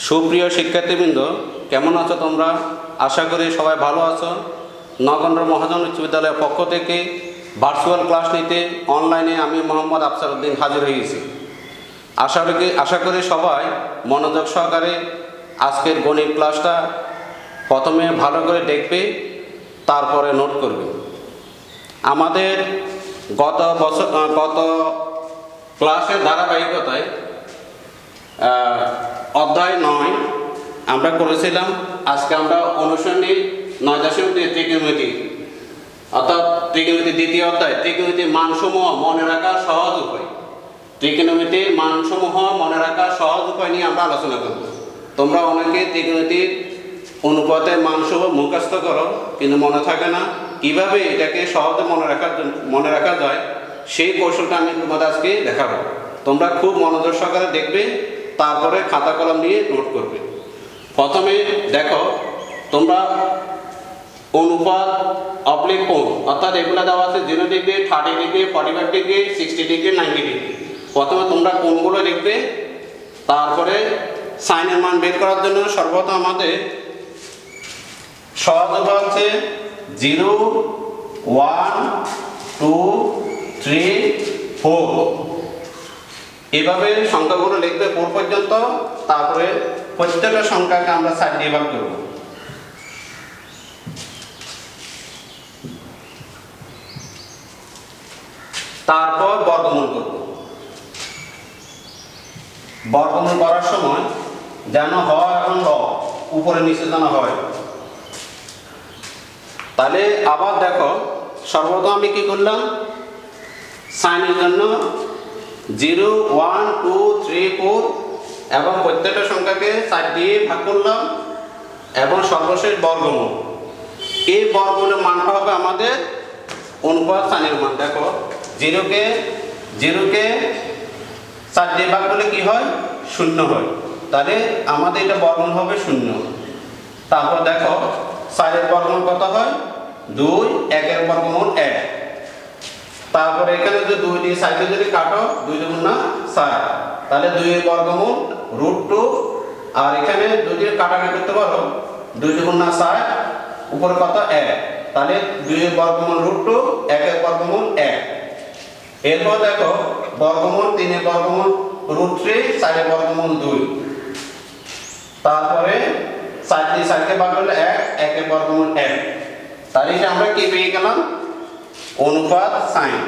সুপ্রিয় শিক্ষার্থীবৃন্দ, কেমন আছো তোমরা? আশা করি সবাই ভালো আছো। নগেন্দ্র মহাজন উচ্চ বিদ্যালয়ের পক্ষ থেকে ভার্চুয়াল ক্লাস নিতে অনলাইনে আমি মোহাম্মদ আফসার উদ্দিন হাজির হয়ে গেছি। আশা করি সবাই মনোযোগ সহকারে আজকের গণিত ক্লাসটা প্রথমে ভালো করে দেখবে, তারপরে নোট করবে। আমাদের গত ক্লাসের ধারাবাহিকতায় অধ্যায় 9 আমরা করেছিলাম। আজকে আমরা অনুসরণী 9.2 ত্রিকোণমিতি, অর্থাৎ ত্রিকোণমিতির দ্বিতীয় অধ্যায় ত্রিকোণমিতির মানসমূহ মনে রাখার সহজ উপায়। ত্রিকোণমিতির মানসমূহ মনে রাখার সহজ উপায় নিয়ে আমরা আলোচনা করব। তোমরা অনেকে ত্রিকোণমিতির অনুপাতের মানসমূহ মুখস্থ করো, কিন্তু মনে থাকে না। কিভাবে এটাকে সহজে মনে রাখা যায় সেই কৌশলটা আমি তোমাদের আজকে দেখাবো। তোমরা খুব মনোযোগ সহকারে দেখবে, তারপরে খাতা কলম নিয়ে নোট করবে। প্রথমে দেখো, তোমরা অনুপাত অবলিক কোণ, অর্থাৎ এগুলো দেওয়া আছে 0 degree, 30 degree, 45 degree, 60 degree, 90 degree. প্রথমে তোমরা কোণগুলো লিখবে, তারপরে সাইনের মান বের করার জন্য সর্বপ্রথম আমাদের সহজ উপায় হচ্ছে 0, 1, 2, 3, 4। এভাবে সংখ্যাগুলো লিখবে 4 পর্যন্ত। তারপরে প্রত্যেকটা সংখ্যাকে আমরা 60 দিয়ে ভাগ করব। তারপর বর্গমূল করব। বর্গমূল করার সময় যেন হয় এবং ল উপরে নিচে যেন হয়। তাহলে আবার দেখো, সর্বপ্রথম আমি কি করলাম, সাইনের জন্য 0, 1, 2, 3, 4 এবং প্রত্যেকটা সংখ্যাকে 60 দিয়ে ভাগ করলাম এবং সর্বশেষ বর্গমূল। এই বর্গমূলের মানটা হবে আমাদের অনুপাত সাইনের মান। দেখো, 0কে 60 দিয়ে ভাগ করলে কি হয়? 0 হয়। তাহলে আমাদের এটা বর্গমূল হবে 0। তারপর দেখো, 4 বর্গমূল কত হয়? 2, 1 এর বর্গমূল 1। তারপরে এখানে যদি 2 দিয়ে 60 যদি কাটো, 2 2 না 4, তাহলে 2 এর বর্গমূল √2। আর এখানে যদি কাটাকাটি করতে পারো, 2 2 না 4, উপরে কত? 1। তাহলে 2 এর বর্গমূল √2, 1 এর বর্গমূল 1। এরপর দেখো, বর্গমূল 3 এর বর্গমূল √3, 4 এর বর্গমূল 2। তারপরে 4 দিয়ে 4 কে ভাগ করলে 1, 1 এর বর্গমূল 1। তাহলে এটা আমরা কি পেয়ে গেলাম? অনুপাত সাইন।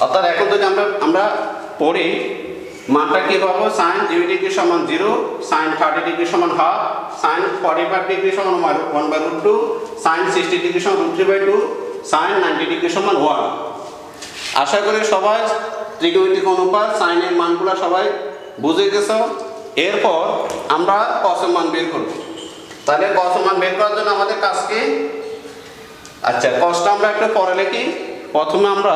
অর্থাৎ এখন যদি আমরা পড়ি, মানটা কি পাবো? সাইন 0 ডিগ্রি সমান 0, সাইন 30 ডিগ্রি সমান হাফ, সাইন 45 ডিগ্রি সমান 1/√2, সাইন 60 ডিগ্রি সমান √3/2, সাইন 90 ডিগ্রি সমান 1। আশা করি সবাই ত্রিকোণমিতিক অনুপাত সাইনের মানগুলো সবাই বুঝে গেছো। এরপর আমরা কসের মান বের করব। তাহলে কসের মান বের করার জন্য আমাদের কাজ কি? আচ্ছা, কসটা আমরা একটু পরে লিখি। প্রথমে আমরা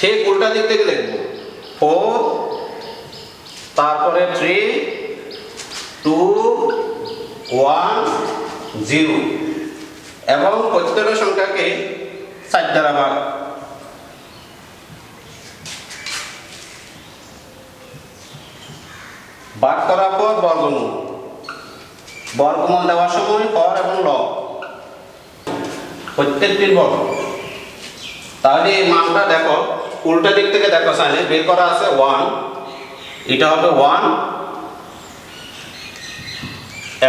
ঠিক উল্টা দিক থেকে লিখব। 4, তারপরে 3, 2, 1, 0 এবং প্রত্যেকটা সংখ্যাকে 4 দ্বারা ভাগ। ভাগ করার পর বর্গমূল দেওয়ার সময় হর এবং ল প্রত্যেকটির বর্গ। তাহলে এই মানটা দেখো, উল্টা দিক থেকে দেখো, সাইনে বের করা আছে 1, এটা হবে 1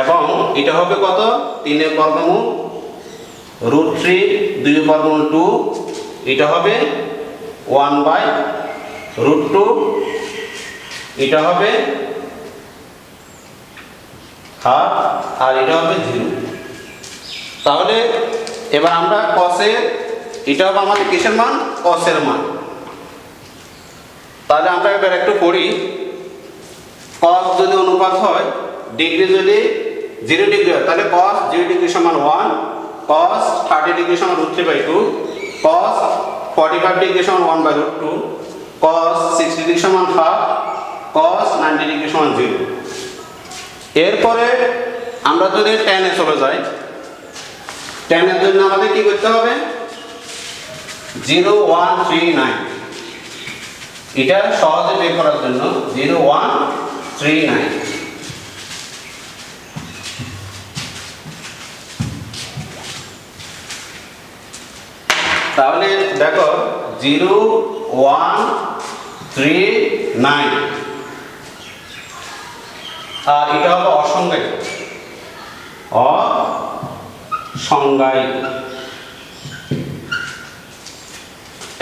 এবং এটা হবে কত? 3 এর বর্গমূল √3, 2 এর বর্গমূল 2, এটা হবে 1/√2, এটা হবে হাফ, আর এটা হবে 0। তাহলে এবার আমরা কসের, এটা হবে আমাদের কিসের মান? কসের মান। তাহলে আমরা এবার একটু পড়ি। কস যদি অনুপাত হয়, ডিগ্রি যদি 0 ডিগ্রি হয়, তাহলে কস 0 ডিগ্রি সমান 1, কস 30 ডিগ্রি সমান √3/2, কস 45 ডিগ্রি সমান 1/√2, কস 60 ডিগ্রি সমান হাফ, কস 90 ডিগ্রি সমান 0। এরপরে আমরা যদি tan-এ চলে যাই, tan-এর জন্য আমাদের কি করতে হবে? 0, 1, 3, 9। এটা সহজে বের করার জন্য 0139। তাহলে দেখো 0139 আর এটা হবে অসংজ্ঞায়িত। অসংজ্ঞায়িত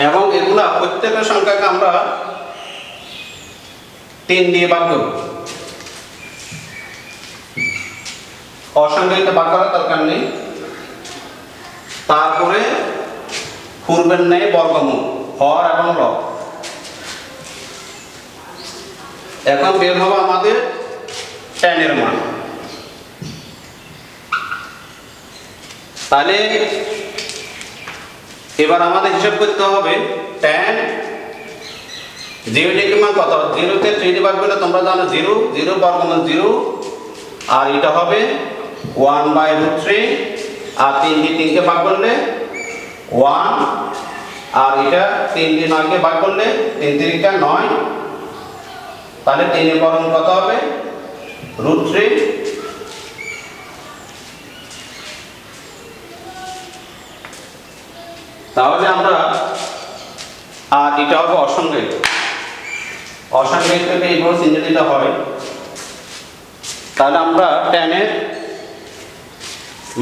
এবং এগুলা প্রত্যেকের সংখ্যাকে আমরা 3 দিয়ে ভাগ করব। অসংজ্ঞায়িত ভাগ করার দরকার নেই। তারপরে পূর্বের ন্যায় বর্গমূল হর এবং লব। এখন বের হবে আমাদের tan এর মান। তাহলে এবার আমাদের হিসাব করতে হবে tan 0 ডিগ্রি মান কত? 0 তে 3 দিয়ে ভাগ করলে তোমরা জানো 0 0 বর্গমূল 0 আর এটা হবে 1/√3 আর 3 দিয়ে 3 কে ভাগ করলে 1 আর এটা 3 দিয়ে 9 কে ভাগ করলে 3 3 9। তাহলে 3 এর বর্গমূল কত হবে? √3। তাহলে আমরা আর এটা হবে অসংজ্ঞায়িত। অসংজ্ঞায়িতকে এইভাবে চিহ্ন দিতে হয়। তাহলে আমরা tan এর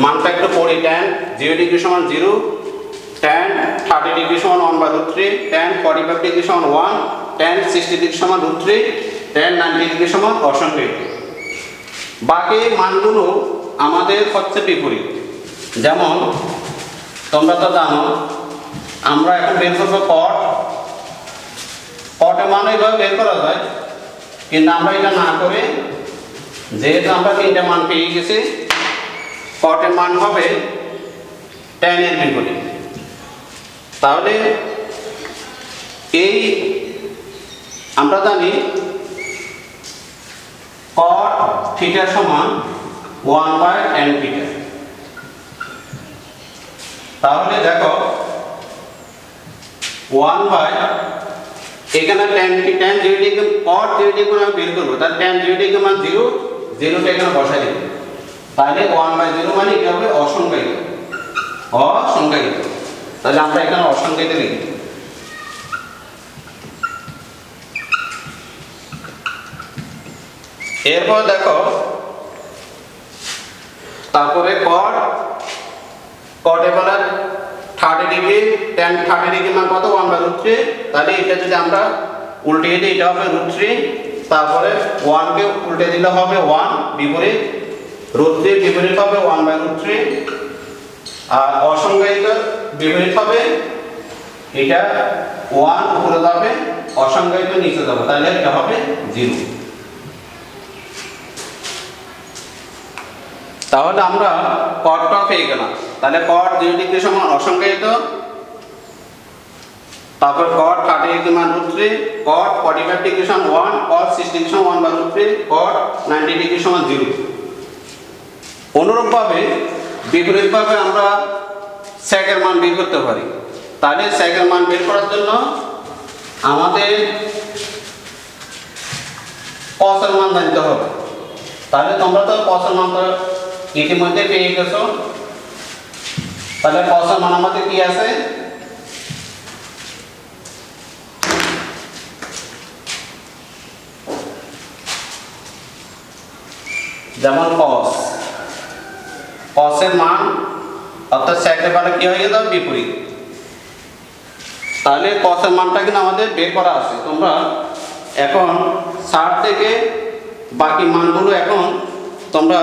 মানটা একটু পড়ি। tan 0 ডিগ্রি সমান 0, tan 30 ডিগ্রি সমান 1/√3, tan 45 ডিগ্রি সমান 1, tan 60 ডিগ্রি সমান √3, tan 90 ডিগ্রি সমান অসংজ্ঞায়িত। বাকি মানগুলো আমাদের হচ্ছে বিপরীত। যেমন তোমরা তো জানো আমরা এখন বের করবো cot। cot-এর মান এইভাবে বের করা যায়, কিন্তু আমরা এটা না করে যেহেতু আমরা 3টা মান পেয়ে গেছি, cot-এর মান হবে tan এর বিপরীত। তাহলে এই আমরা জানি cot থিটা সমান 1/tan থিটা। তাহলে দেখো 1 এখানে tan 0 ডিগ্রি cot 0 ডিগ্রি আমি বের করব। তাহলে tan 0 ডিগ্রি মান 0, 0টা এখানে বসাই দেব। তাহলে 1/0 মানে এটা হবে অসংজ্ঞায়িত। অসংজ্ঞায়িত। তাহলে আমরা এখানে অসংজ্ঞায়িত লিখি। এরপর দেখো তারপরে cot এবারে 30 ডিগ্রি tan 30 ডিগ্রি মান কত? 1/√3। তাহলে এটা যদি আমরা উল্টিয়ে দিই এটা হবে √3। তারপরে 1 কে উল্টে দিলে হবে 1 বিপরীত, √3 বিপরীত হবে 1/√3 আর অসংজ্ঞায়িত বিপরীত হবে এটা 1 উপরে যাবে, অসংজ্ঞায়িত নিচে যাবে। তাহলে এটা হবে 0। তাহলে আমরা cot-টা পেয়ে গেলাম। তাহলে cot 0 ডিগ্রি সমান অসংজ্ঞায়িত, তারপর cot 30 ডিগ্রি মান √3, cot 45 ডিগ্রি সমান 1, cot 60 ডিগ্রি সমান 1/√3, cot 90 ডিগ্রি সমান 0। অনুরূপভাবে বিপরীতভাবে আমরা sec-এর মান বের করতে পারি। তাহলে sec-এর মান বের করার জন্য আমাদের cos-এর মান জানতে হবে। তাহলে তোমরা তো cos-এর মান তো ইতিমধ্যে পেয়ে গেছো। তাহলে cos-এর মান আমাদের কি আছে? যেমন cos-এর মান অর্থাৎ sec-এর বেলা কি হয়ে যাবে? বিপরীত। তাহলে cos-এর মানটা কিন্তু আমাদের বের করা আছে। তোমরা এখন 60 থেকে বাকি মানগুলো এখন তোমরা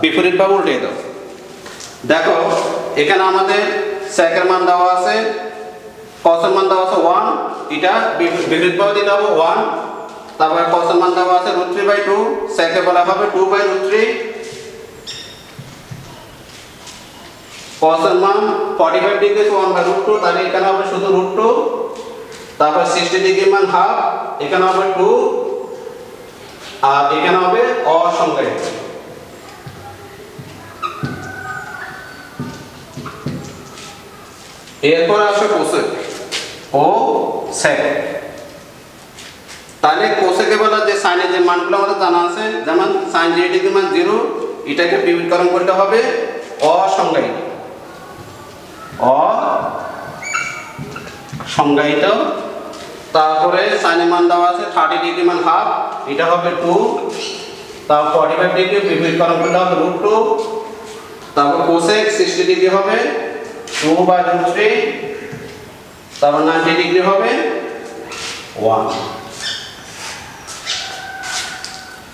বিপরীতভাবে উল্টে দাও। দেখো এখানে আমাদের sec-এর মান দেওয়া আছে, cos-এর মান দেওয়া আছে 1, এটা বিপরীতভাবে দিতে হবে 1। তারপরে cos-এর মান দেওয়া আছে √3/2, sec-এর বলা হবে 2/√3। cos-এর মান 45 ডিগ্রি 1/√2, তাহলে এখানে হবে শুধু √2। তারপর 60 ডিগ্রি মান হাফ, এখানে হবে 2 আর এখানে হবে অসংজ্ঞায়িত। এরপর আসে cosec ও sec। তাহলে কোসেক বেলা যে সাইনের যে মানগুলো আমাদের জানা আছে, যেমন সাইন 0 ডিগ্রি মান 0, এটাকে বিপরীতকরণ করতে হবে অসংজ্ঞায়িত। অসংজ্ঞায়িত। তারপরে সাইনের মান দেওয়া আছে 30 ডিগ্রি মান হাফ, এটা হবে 2। তারপর 45 ডিগ্রি বিপরীতকরণ করতে হবে √2। তারপর কোসেক 60 ডিগ্রি হবে 2/√3। তারপর 90 ডিগ্রি হবে 1।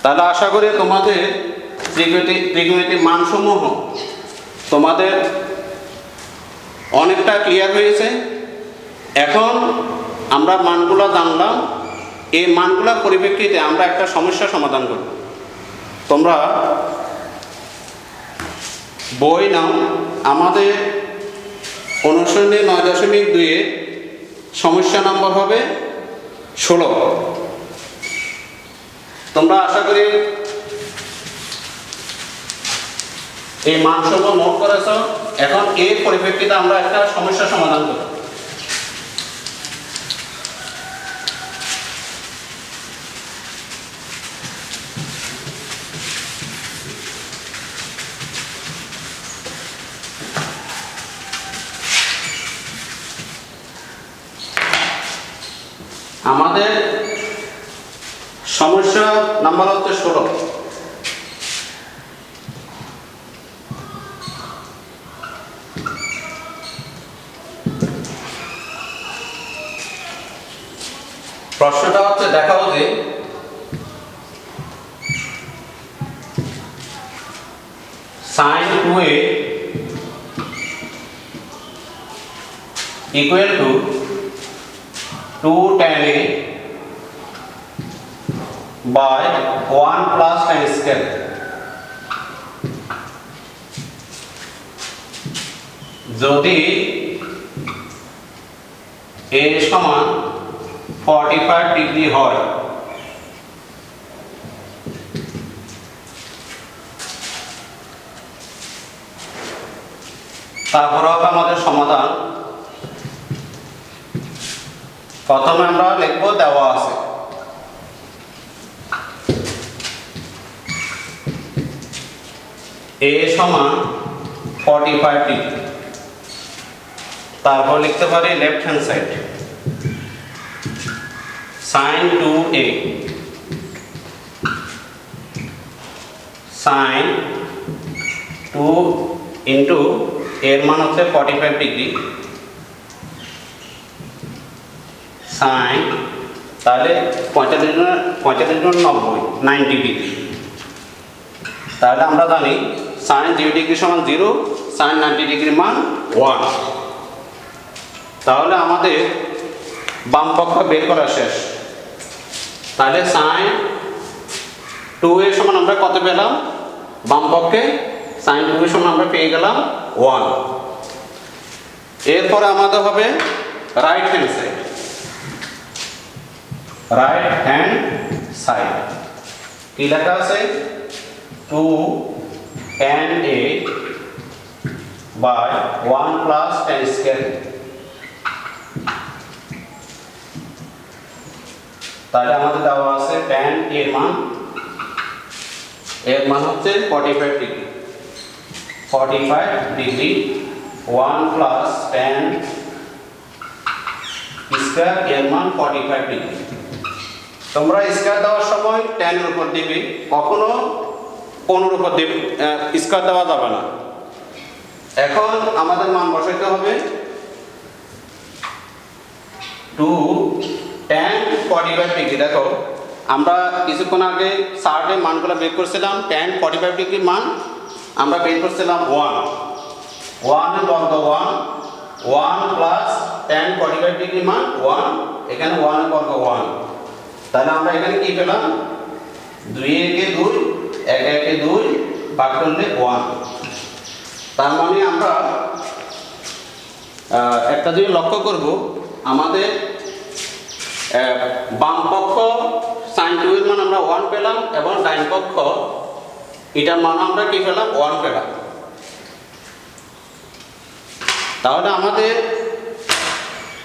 তাহলে আশা করি তোমাদের ত্রিকোণমিতির মানসমূহ তোমাদের অনেকটা ক্লিয়ার হয়েছে। এখন আমরা মানগুলো জানলাম, এই মানগুলোর পরিপ্রেক্ষিতে আমরা একটা সমস্যা সমাধান করব। তোমরা বই নাও, আমাদের অনুশীলনী 9.2 এর সমস্যা নম্বর হবে 16। তোমরা আশা করি এই মানসমূহ নোট করেছ। এখন এর পরিপ্রেক্ষিতে আমরা একটা সমস্যা সমাধান করব। আমাদের সমস্যা নাম্বার হচ্ছে 16। প্রশ্নটা হচ্ছে, দেখাও যে sin 2a equal to 2 tan a by 1 plus tan square। যদি a সমান 45 ডিগ্রি হয়, তারপর হবে আমাদের সমাধান। প্রথমে আমরা লিখব, দেওয়া আছে a সমান 45 ডিগ্রি। তারপর লিখতে পারি left hand side sin 2a sin 2 into এর মান হচ্ছে 45 ডিগ্রি sin, তাহলে 90 ডিগ্রি। তাহলে আমরা জানি sin 0 ডিগ্রি সমান 0, sin 90 ডিগ্রি মান 1। তাহলে আমাদের বাম পক্ষ বের করা শেষ। তাহলে sin 2a সমান আমরা কত পেলাম? বাম পক্ষে sin 2a সমান আমরা পেয়ে গেলাম 1। এরপরে আমাদের হবে right hand side. Right hand side কি লেখা আছে? 2 tan a by 1 plus tan square। তাহলে আমাদের দেওয়া আছে tan এর মান হচ্ছে 45 degree. 45 degree 1 plus tan square এর মান 45 ডিগ্রি। তোমরা স্কয়ার দেওয়ার সময় tan এর উপর দিবে, কখনো কোণের উপর দিবে, স্কয়ার দেওয়া যাবে না। এখন আমাদের মান বসাইতে হবে 2 tan 45 ডিগ্রি। দেখো আমরা কিছুক্ষণ আগে চার্টের মানগুলো বের করছিলাম। tan 45 ডিগ্রির মান আমরা বের করছিলাম 1 এর বর্গ 1 প্লাস tan 45 ডিগ্রির মান 1, এখানে 1 এর বর্গ 1। তাহলে আমরা এখানে কি পেলাম? 2 একে 2, 1 একে 2 ভাগ করলে 1। তার মানে আমরা একটা জিনিস লক্ষ্য করব, আমাদের বাম পক্ষ sin 2 এর মান আমরা 1 পেলাম এবং ডান পক্ষ এটার মান আমরা কি পেলাম? 1 পেলাম। তাহলে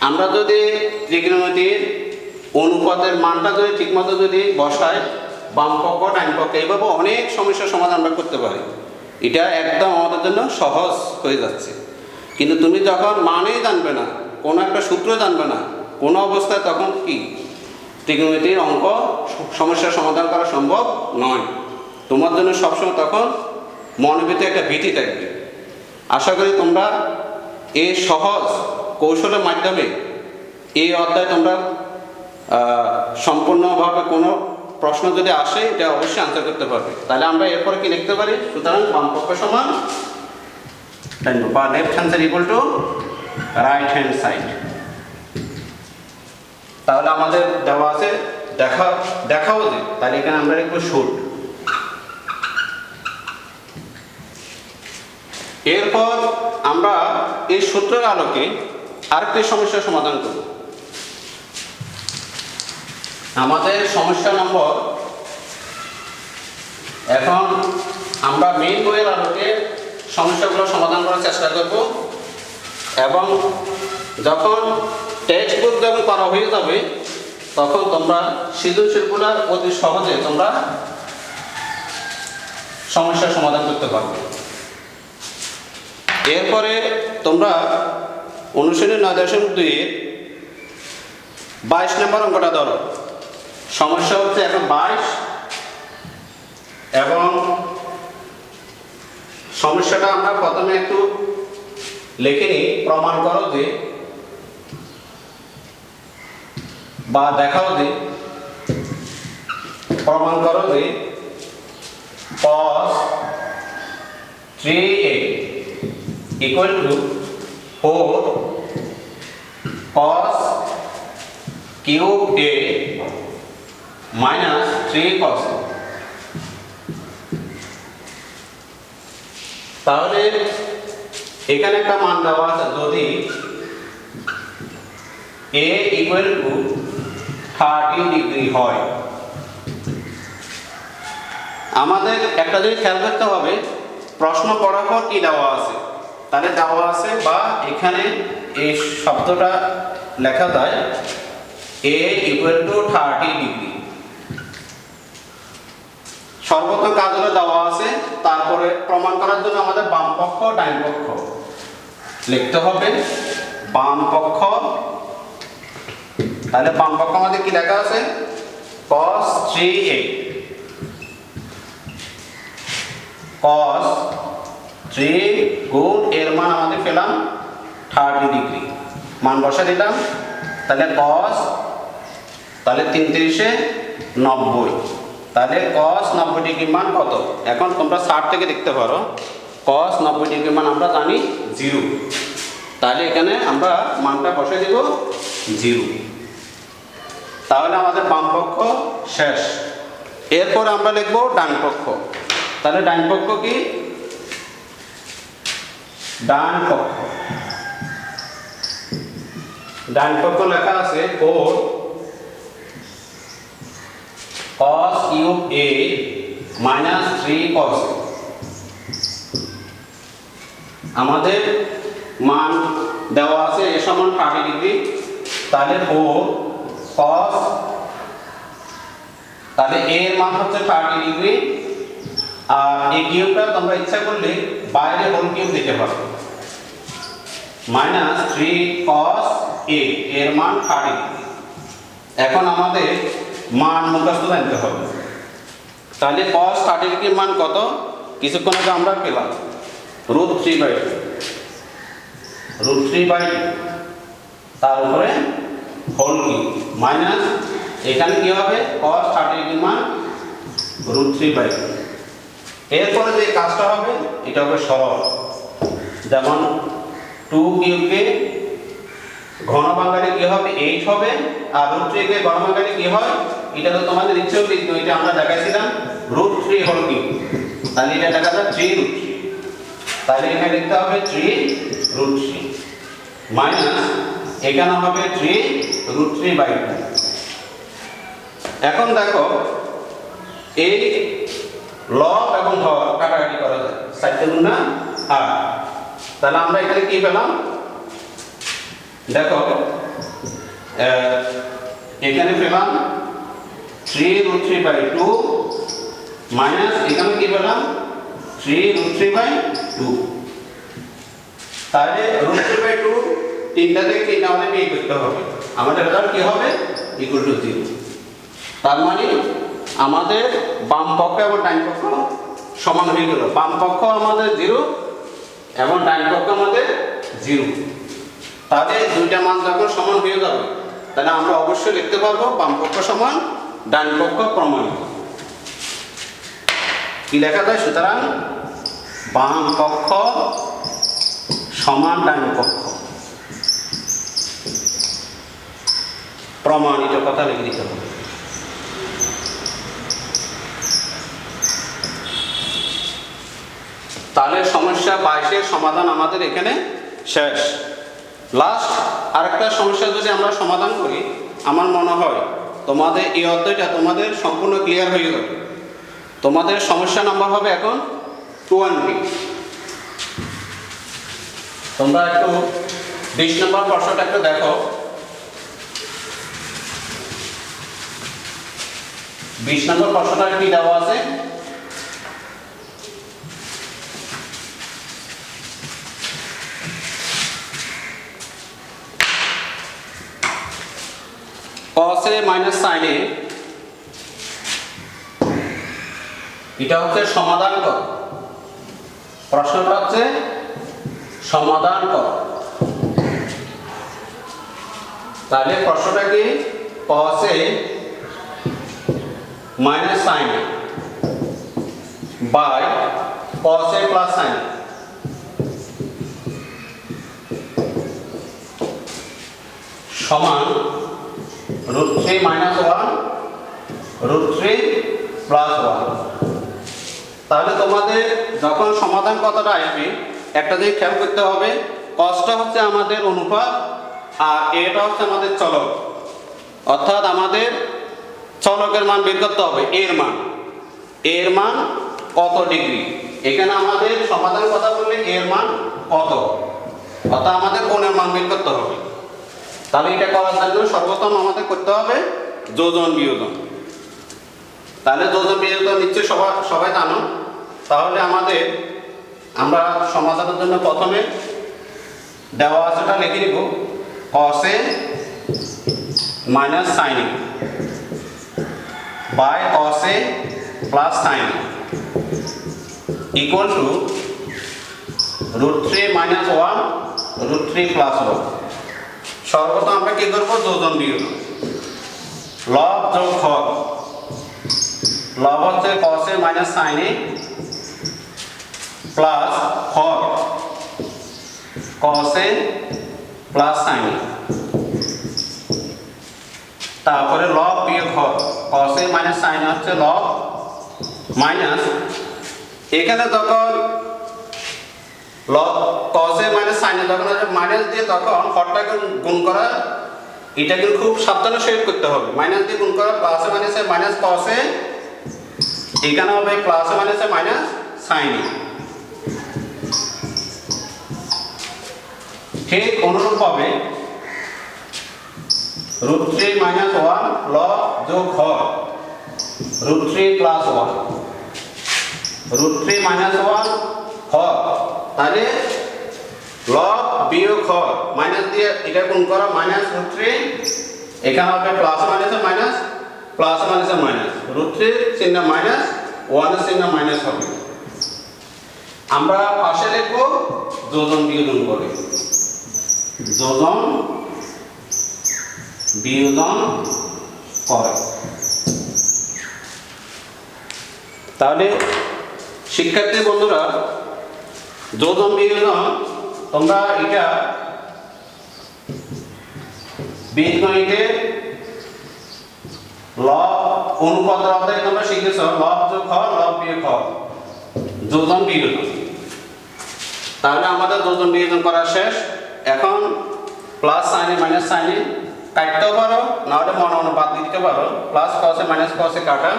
আমরা যদি ত্রিকোণমিতির অনুপাতের মানটা যদি ঠিকমতো যদি বসায় বাম পক্ষ ডান পক্ষ, এইভাবে অনেক সমস্যার সমাধান আমরা করতে পারি। এটা একদম আমাদের জন্য সহজ হয়ে যাচ্ছে। কিন্তু তুমি যখন মানেই জানবে না, কোনো একটা সূত্র জানবে না, কোনো অবস্থায় তখন কি ত্রিকোণমিতির অঙ্ক সমস্যার সমাধান করা সম্ভব নয়। তোমার জন্য সবসময় তখন মনের ভিতরে একটা ভীতি থাকবে। আশা করি তোমরা এই সহজ কৌশলের মাধ্যমে এই অধ্যায় তোমরা সম্পূর্ণভাবে কোনো প্রশ্ন যদি আসে এটা অবশ্যই আনসার করতে পারবে। তাহলে আমরা এরপরে কি লিখতে পারি? সুতরাং বাম পক্ষ সমান left hand side equal to right hand side. তাহলে আমাদের দেওয়া আছে দেখাও যে, তাহলে এখানে আমরা লিখবো শুড। এরপর আমরা এই সূত্রের আলোকে আরেকটি সমস্যার সমাধান করব। আমাদের সমস্যা নম্বর, এখন আমরা মেইন বইয়ের আলোকে সমস্যাগুলো সমাধান করার চেষ্টা করব, এবং যখন টেক্সট বুক যখন করা হয়ে যাবে তখন তোমরা সৃজনশীলগুলো অতি সহজে তোমরা সমস্যার সমাধান করতে পারবে। এরপরে তোমরা অনুশীলনী 9.2 22 নম্বর অঙ্কটা ধরো। সমস্যা হচ্ছে এখন 22, এবং সমস্যাটা আমরা প্রথমে একটু লিখে নিই। প্রমাণ করো যে বা দেখাও যে, প্রমাণ করো যে cos 3a equal to 4 cos cube a minus 3 cos a। তাহলে এখানে একটা মান দেওয়া আছে, যদি a equal to 30 ডিগ্রি হয়, আমাদের একটা জিনিস খেয়াল করতে হবে, প্রশ্ন পড়ার পর কি দেওয়া আছে। তাহলে দেওয়া আছে, বা এখানে এই শব্দটা লেখা যায় a equal to 30 ডিগ্রি। সর্বপ্রথম কাজ হলো দেওয়া আছে, তারপরে প্রমাণ করার জন্য আমাদের বাম পক্ষ ডান পক্ষ লিখতে হবে। বাম পক্ষ, তাহলে বাম পক্ষ আমাদের কি লেখা আছে? cos 3a, cos 3 গুণ এর মান আমাদের পেলাম 30 ডিগ্রি, মান বসা দিলাম। তাহলে cos, তাহলে 3 3 90, তাহলে cos 90 ডিগ্রির মান কত? এখন তোমরা 60 থেকে দেখতে পারো, cos 90 ডিগ্রির মান আমরা জানি 0, তাহলে এখানে আমরা মানটা বসে দেব 0। তাহলে আমাদের বাম পক্ষ শেষ। এরপর আমরা লিখব ডান পক্ষ। তাহলে ডান পক্ষ কি? ডান পক্ষ, ডান পক্ষ লেখা আছে 4 cos cube a minus 3 cos a। আমাদের মান দেওয়া আছে a সমান 30 ডিগ্রি, তাহলে 4 cos, তাহলে a এর মান হচ্ছে 30 ডিগ্রি, আর এই কিউবটা তোমরা ইচ্ছা করলে বাইরে হোল কিউব দিতে পারো, মাইনাস 3 cos a এর মান 30 ডিগ্রি। এখন আমাদের মান মুখস্থ জানতে হবে। তাহলে cos 30 ডিগ্রির মান কত? কিছুক্ষণ আগে আমরা পেলাম √3/2, √3/2, তার উপরে হোল কিউব মাইনাস, এখানে কি হবে? cos 30 ডিগ্রির মান √3/2। এরপরে যে কাজটা হবে এটা হবে সরল, যেমন 2 কিউবকে ঘন ভাঙালে কি হবে? 8 হবে, আর √3 কে ঘন ভাঙালে কি হয়? এটা তো তোমাদের ইচ্ছেও লিখতে, এটা আমরা দেখাইছিলাম √3 হোল কিউব, তাহলে এটা দেখা যায় 3√3, তাহলে এখানে লিখতে হবে 3√3 মাইনাস, এখানে হবে 3√3/2। এখন দেখো এই লব এবং হর কাটাকাটি করা যায়, 4 গুণ 8, তাহলে আমরা এখানে কি পেলাম? দেখো এখানে পেলাম 3√3/2 মাইনাস এখানে কি পেলাম 3√3/2। তাহলে √3/2 তিনটা থেকে তিনটা আমাদের বিয়োগ করতে হবে, আমাদের রেজাল্ট কি হবে ইকুয়াল টু 0। তার মানে আমাদের বাম পক্ষ এবং ডান পক্ষ সমান হয়ে গেল, বাম পক্ষ আমাদের 0 এবং ডান পক্ষ আমাদের 0। তাহলে দুইটা মান যখন সমান হয়ে যাবে তাহলে আমরা অবশ্যই লিখতে পারবো বাম পক্ষ সমান ডান পক্ষ প্রমাণিত। কি লেখা যায়? সুতরাং বাম পক্ষ সমান ডান পক্ষ প্রমাণিত, কথা লিখে দিতে হবে। তাহলে সমস্যা 22-এর সমাধান আমাদের এখানে শেষ। লাস্ট আরেকটা সমস্যা যদি আমরা সমাধান করি, আমার মনে হয় তোমাদের এই অধ্যায়টা তোমাদের সম্পূর্ণ ক্লিয়ার হয়ে যাবে। তোমাদের সমস্যা নাম্বার হবে এখন 20। তোমরা একটু 20 নম্বর প্রশ্নটা একটু দেখো। 20 নম্বর প্রশ্নটা কি দেওয়া আছে? cos a minus sin a, এটা হচ্ছে সমাধান কর। প্রশ্নটা হচ্ছে সমাধান কর। তাহলে প্রশ্নটা কি? cos a minus sin a by cos a plus sin a সমান √3 minus 1 √3 plus 1। তাহলে তোমাদের যখন সমাধান কথাটা আসবে একটা দিক খেয়াল করতে হবে, cosটা হচ্ছে আমাদের অনুপাত আর এটা হচ্ছে আমাদের চলক, অর্থাৎ আমাদের চলকের মান বের করতে হবে, এর মান কত ডিগ্রি। এখানে আমাদের সমাধান কথা বললে এর মান কত, অর্থাৎ আমাদের কোণের মান বের করতে হবে। তাহলে এটা করার জন্য সর্বপ্রথম আমাদের করতে হবে যোজন বিয়োজন। তাহলে যোজন বিয়োজন নিশ্চয়ই সবাই জানো। তাহলে আমরা সমাধানের জন্য প্রথমে দেওয়া আছেটা লিখে নিব, cos a minus sin a by cos a plus sin a equal to √3 minus 1 √3 plus 1। সর্বপ্রথম আমরা কি করব? যোজন বিয়োজন, লব যোগ হর। লব হচ্ছে cos a minus sin a plus Har cos a plus sin a, তারপরে লব বিয়োগ হর, cos a minus sin a হচ্ছে লব মাইনাস, এখানে যখন লব cos a minus sin a যখন মাইনাস দিয়ে তখন হরটাকে গুণ করা, এটা কিন্তু খুব সাবধানে সহিত করতে হবে। মাইনাস দিয়ে গুণ করা, plus a minus a minus cos a, এখানে হবে plus a minus a minus sin a। ঠিক অনুরূপ হবে √3 minus 1 লব যোগ হর √3 plus 1 √3 minus 1 হর। তাহলে লব বিয়োগ হর, মাইনাস দিয়ে এটা গুণ করা, মাইনাস √3, এখানে হবে plus minus minus, plus minus minus, √3 চিহ্ন মাইনাস, 1 এর চিহ্ন মাইনাস হবে। আমরা পাশে লিখব যোজন বিয়োজন করে, যোজন বিয়োজন করে। তাহলে শিক্ষার্থী বন্ধুরা, যোজন বিয়োজন তোমরা এটা বীজগণিতে লব অনুপাতের অধ্যায়ে তোমরা শিখেছ, লব যোগ হর লব বিয়োগ হর, যোজন বিয়োজন। তাহলে আমাদের যোজন বিয়োজন করা শেষ। এখন প্লাস সাইন এ মাইনাস সাইন এ কাটতেও পারো, না হলে মনে মনে বাদ দিতে পারো। Plus cos a minus cos a কাটা,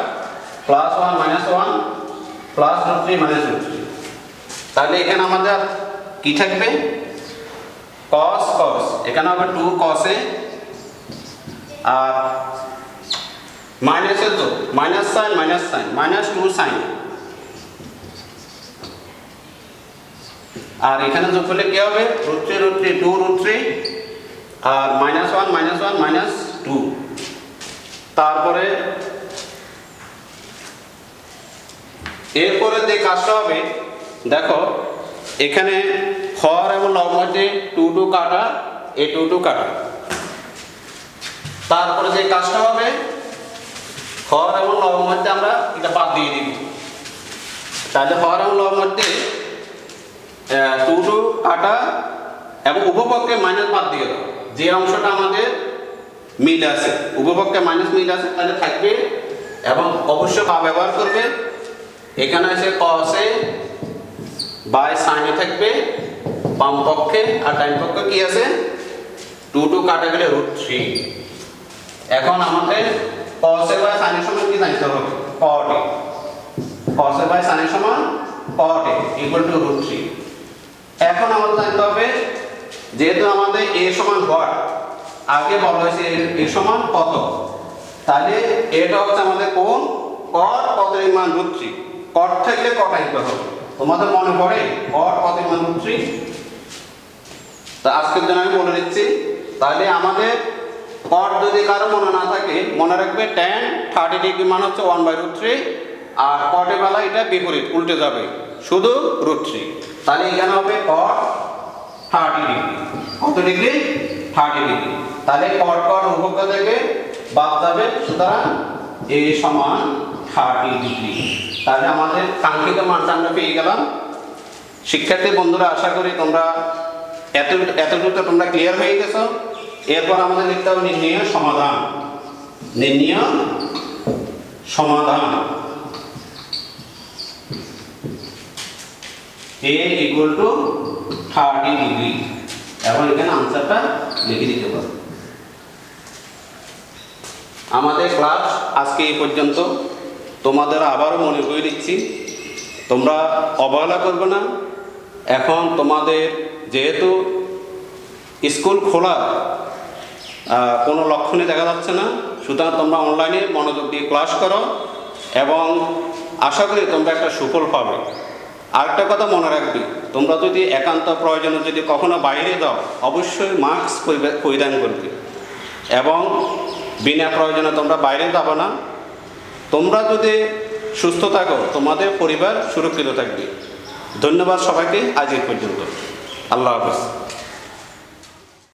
প্লাস 1 মাইনাস 1 প্লাস √3 মাইনাস √3। তাহলে এখানে আমাদের কি থাকবে? cos, এখানে হবে 2 cos a আর মাইনাসের যোগ, মাইনাস সাইন, মাইনাস 2 সাইন। আর এখানে যোগ করলে কি হবে? √3 2√3 আর -1 -2। তারপরে এরপরে যে কাজটা হবে দেখো, এখানে হর এবং লব মধ্যে 2 কাটা, এই 2 কাটা। তারপরে যে কাজটা হবে, হর এবং লব মধ্যে আমরা এটা বাদ দিয়ে দিব। তাহলে হর এবং লব মধ্যে 2 কাটা এবং উপপক্ষে মাইনাস বাদ দিয়ে দাও। যে অংশটা আমাদের মিল আছে, উপপক্ষে মাইনাস মিল আছে, তাহলে থাকবে। এবং অবশ্যই বা ব্যবহার করবে। এখানে আছে কসে বাই সাইনে থাকবে বাম পক্ষে, আর ডান পক্ষে কি আছে? 2 কাটা গেলে √3। এখন আমাদের কসে বাই সাইনের সমান কি জানতে হবে? cot a। কসে বাই সাইনের সমান cot a = √3। এখন আমাদের জানতে হবে, যেহেতু আমাদের a সমান হোয়াট, আগে বলা হয়েছে a সমান কত, তাহলে এটা হচ্ছে আমাদের কোণ। cot কতের মান √3। cot থাকলে cot আনতে হবে। তোমাদের মনে পড়ে cot কতের মান √3? তা আজকের জন্য আমি বলে দিচ্ছি। তাহলে আমাদের cot যদি কারো মনে না থাকে, মনে রাখবে tan 30 ডিগ্রি মান হচ্ছে 1/√3, আর cot এর বেলা এটা বিপরীত, উল্টে যাবে, শুধু √3। তাহলে এখানে হবে cot 30 ডিগ্রি। কত ডিগ্রি? 30 ডিগ্রি। তাহলে cot উপপক্ষ থেকে বাদ যাবে, সুতরাং a সমান 30 ডিগ্রি। তাহলে আমাদের কাঙ্ক্ষিত মানটা আমরা পেয়ে গেলাম। শিক্ষার্থী বন্ধুরা, আশা করি তোমরা এতটুকু তোমরা ক্লিয়ার হয়ে গেছো। এরপর আমাদের লিখতে হবে নির্ণয় সমাধান। নির্ণয় সমাধান a = 30 ডিগ্রি, এবং এখানে আনসারটা লিখে দিতে পারো। আমাদের ক্লাস আজকে এই পর্যন্ত। তোমাদের আবারও মনে করে দিচ্ছি, তোমরা অবহেলা করবে না। এখন তোমাদের যেহেতু স্কুল খোলা কোনো লক্ষণই দেখা যাচ্ছে না, সুতরাং তোমরা অনলাইনে মনোযোগ দিয়ে ক্লাস করো, এবং আশা করি তোমরা একটা সুফল পাবে। আরেকটা কথা মনে রাখবে, তোমরা যদি একান্ত প্রয়োজনে যদি কখনো বাইরে যাও, অবশ্যই মাস্ক পরিধান করবে, এবং বিনা প্রয়োজনে তোমরা বাইরে যাবে না। তোমরা যদি সুস্থ থাকো, তোমাদের পরিবার সুরক্ষিত থাকবে। ধন্যবাদ সবাইকে, আজ এই পর্যন্ত। আল্লাহ হাফেজ।